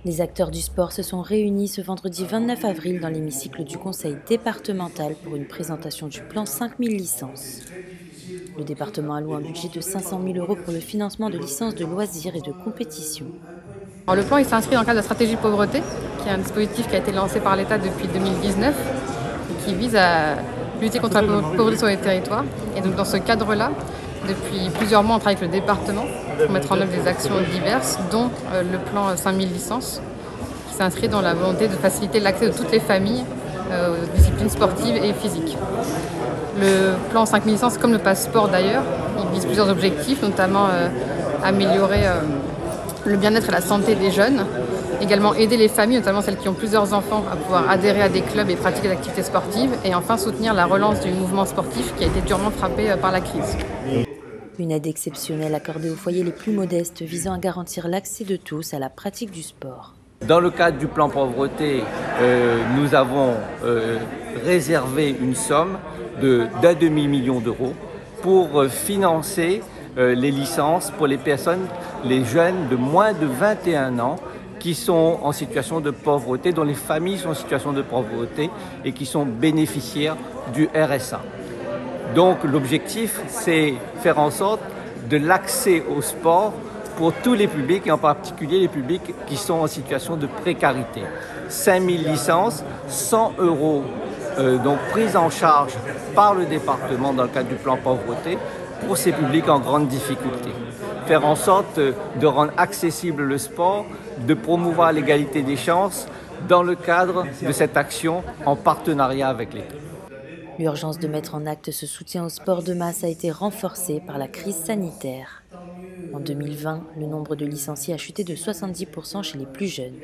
Les acteurs du sport se sont réunis ce vendredi 29 avril dans l'hémicycle du conseil départemental pour une présentation du plan 5000 licences. Le département alloue un budget de 500 000 euros pour le financement de licences de loisirs et de compétitions. Alors, le plan il s'inscrit dans le cadre de la stratégie pauvreté, qui est un dispositif qui a été lancé par l'État depuis 2019 et qui vise à lutter contre la pauvreté sur les territoires. Et donc dans ce cadre-là, depuis plusieurs mois, on travaille avec le département pour mettre en œuvre des actions diverses, dont le plan 5000 licences, qui s'inscrit dans la volonté de faciliter l'accès de toutes les familles aux disciplines sportives et physiques. Le plan 5000 licences, comme le passeport d'ailleurs, il vise plusieurs objectifs, notamment améliorer le bien-être et la santé des jeunes, également aider les familles, notamment celles qui ont plusieurs enfants, à pouvoir adhérer à des clubs et pratiquer des activités sportives, et enfin soutenir la relance du mouvement sportif qui a été durement frappé par la crise. Une aide exceptionnelle accordée aux foyers les plus modestes visant à garantir l'accès de tous à la pratique du sport. Dans le cadre du plan pauvreté, nous avons réservé une somme d'un demi-million d'euros pour financer les licences pour les personnes, les jeunes de moins de 21 ans qui sont en situation de pauvreté, dont les familles sont en situation de pauvreté et qui sont bénéficiaires du RSA. Donc l'objectif, c'est faire en sorte de l'accès au sport pour tous les publics et en particulier les publics qui sont en situation de précarité. 5000 licences, 100 euros donc prise en charge par le département dans le cadre du plan pauvreté pour ces publics en grande difficulté. Faire en sorte de rendre accessible le sport, de promouvoir l'égalité des chances dans le cadre de cette action en partenariat avec l'État. L'urgence de mettre en acte ce soutien au sport de masse a été renforcée par la crise sanitaire. En 2020, le nombre de licenciés a chuté de 70% chez les plus jeunes.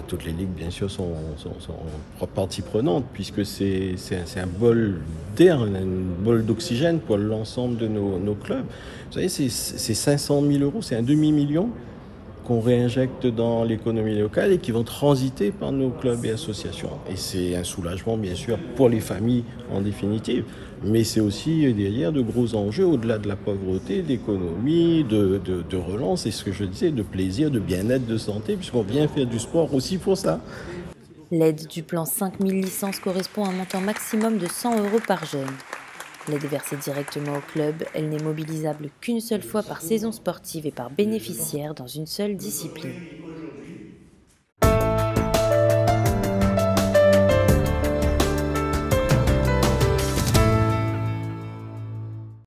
Toutes les ligues, bien sûr, sont partie prenante, puisque c'est un bol d'air, un bol d'oxygène pour l'ensemble de nos clubs. Vous savez, c'est 500 000 euros, c'est un demi-million qu'on réinjecte dans l'économie locale et qui vont transiter par nos clubs et associations. Et c'est un soulagement, bien sûr, pour les familles en définitive. Mais c'est aussi derrière de gros enjeux au-delà de la pauvreté, d'économie, de relance, et ce que je disais, de plaisir, de bien-être, de santé, puisqu'on vient faire du sport aussi pour ça. L'aide du plan 5000 licences correspond à un montant maximum de 100 euros par jeune. L'aide est versée directement au club, elle n'est mobilisable qu'une seule fois par saison sportive et par bénéficiaire dans une seule discipline.